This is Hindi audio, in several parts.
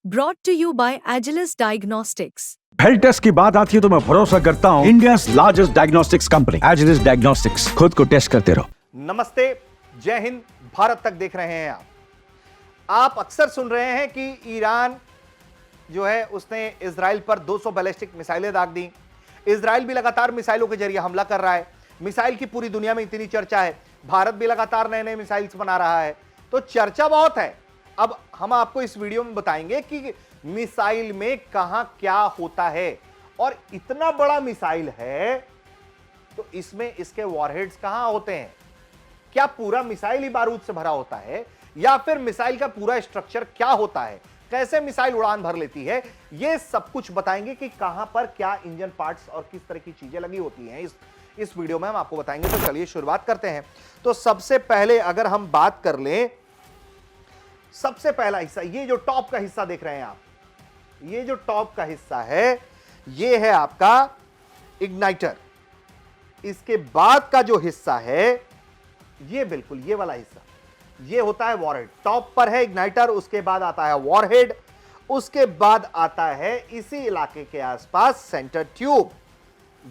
Brought to you by Agilus Diagnostics. Health test की बात आती है तो मैं भरोसा करता हूँ India largest diagnostics company Agilus Diagnostics. खुद को टेस्ट करते रहो। नमस्ते, जय हिंद, भारत तक देख रहे हैं आप अक्सर सुन रहे हैं कि ईरान जो है उसने इजराइल पर 200 बैलिस्टिक मिसाइलें दाग दी। इजराइल भी लगातार मिसाइलों के जरिए हमला कर रहा है। मिसाइल की पूरी दुनिया में इतनी चर्चा है, भारत भी लगातार नए नए मिसाइल्स बना रहा है, तो चर्चा बहुत है। अब हम आपको इस वीडियो में बताएंगे कि मिसाइल में कहां क्या होता है, और इतना बड़ा मिसाइल है तो इसमें इसके वॉरहेड्स कहां होते हैं, क्या पूरा मिसाइल ही बारूद से भरा होता है, या फिर मिसाइल का पूरा स्ट्रक्चर क्या होता है, कैसे मिसाइल उड़ान भर लेती है, यह सब कुछ बताएंगे कि कहां पर क्या इंजन पार्ट्स और किस तरह की चीजें लगी होती हैं। इस वीडियो में हम आपको बताएंगे। तो चलिए शुरुआत करते हैं। तो सबसे पहले अगर हम बात कर लें, सबसे पहला हिस्सा, ये जो टॉप का हिस्सा देख रहे हैं आप, ये जो टॉप का हिस्सा है ये है आपका इग्नाइटर। इसके बाद का जो हिस्सा है ये बिल्कुल ये वाला हिस्सा, ये होता है वॉरहेड। टॉप पर है इग्नाइटर, उसके बाद आता है वॉरहेड, उसके बाद आता है इसी इलाके के आसपास सेंटर ट्यूब।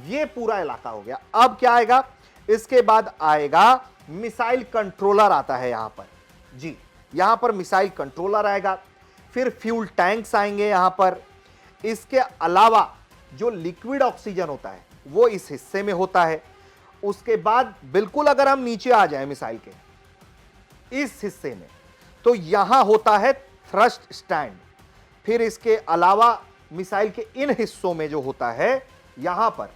ये पूरा इलाका हो गया। अब क्या आएगा, इसके बाद आएगा मिसाइल कंट्रोलर आता है यहां पर। जी, यहां पर मिसाइल कंट्रोलर आएगा, फिर फ्यूल टैंक्स आएंगे यहां पर। इसके अलावा जो लिक्विड ऑक्सीजन होता है वो इस हिस्से में होता है। उसके बाद बिल्कुल अगर हम नीचे आ जाएं मिसाइल के इस हिस्से में, तो यहां होता है थ्रस्ट स्टैंड। फिर इसके अलावा मिसाइल के इन हिस्सों में जो होता है, यहां पर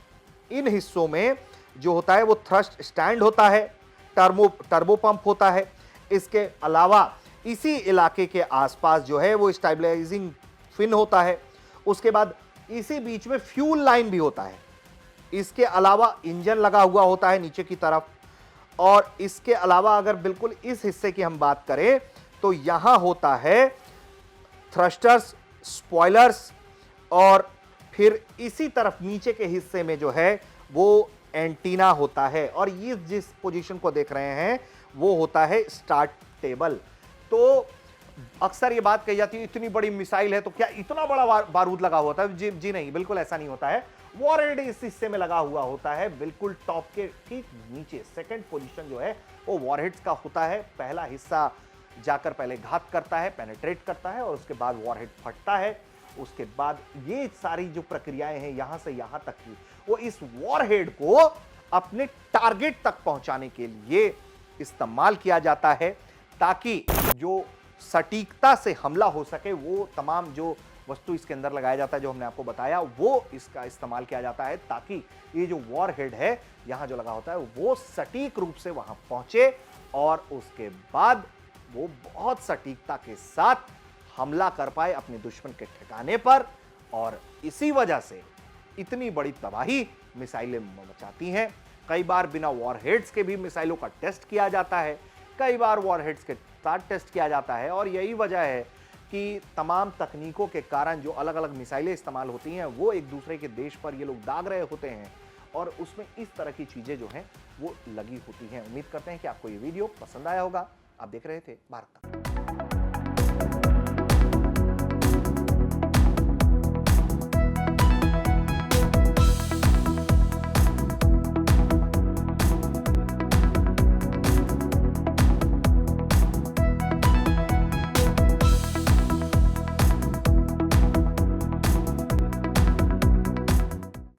इन हिस्सों में जो होता है वो थ्रस्ट स्टैंड होता है, टर्बो पंप होता है। इसके अलावा इसी इलाके के आसपास जो है वो स्टेबलाइजिंग फिन होता है। उसके बाद इसी बीच में फ्यूल लाइन भी होता है। इसके अलावा इंजन लगा हुआ होता है नीचे की तरफ। और इसके अलावा अगर बिल्कुल इस हिस्से की हम बात करें तो यहां होता है थ्रस्टर्स, स्पॉयलर्स, और फिर इसी तरफ नीचे के हिस्से में जो है वो एंटीना होता है। और ये जिस पोजीशन को देख रहे हैं वो होता है स्टार्ट टेबल। तो अक्सर ये बात कही जाती है इतनी बड़ी मिसाइल है तो क्या इतना बड़ा बारूद लगा होता है? जी नहीं, बिल्कुल ऐसा नहीं होता है। वॉरहेड इस हिस्से में लगा हुआ होता है, बिल्कुल टॉप के ठीक नीचे। सेकंड पोजीशन जो है वो वॉरहेड्स का होता है। पहला हिस्सा जाकर पहले घात करता है, पेनिट्रेट करता है, और उसके बाद वॉरहेड फटता है। उसके बाद ये सारी जो प्रक्रियाएं हैं यहां से यहां तक की, वो इस वॉरहेड को अपने टारगेट तक पहुंचाने के लिए इस्तेमाल किया जाता है, ताकि जो सटीकता से हमला हो सके। वो तमाम जो वस्तु इसके अंदर लगाया जाता है जो हमने आपको बताया, वो इसका इस्तेमाल किया जाता है, ताकि ये जो वॉरहेड है यहां जो लगा होता है वो सटीक रूप से वहां पहुंचे, और उसके बाद वो बहुत सटीकता के साथ हमला कर पाए अपने दुश्मन के ठिकाने पर। और इसी वजह से इतनी बड़ी तबाही मिसाइलें मचाती हैं। कई बार बिना वॉरहेड्स के भी मिसाइलों का टेस्ट किया जाता है, कई बार वॉरहेड्स के साथ टेस्ट किया जाता है। और यही वजह है कि तमाम तकनीकों के कारण जो अलग अलग मिसाइलें इस्तेमाल होती हैं वो एक दूसरे के देश पर ये लोग दाग रहे होते हैं, और उसमें इस तरह की चीजें जो हैं वो लगी होती हैं। उम्मीद करते हैं कि आपको ये वीडियो पसंद आया होगा। आप देख रहे थे भारत तक।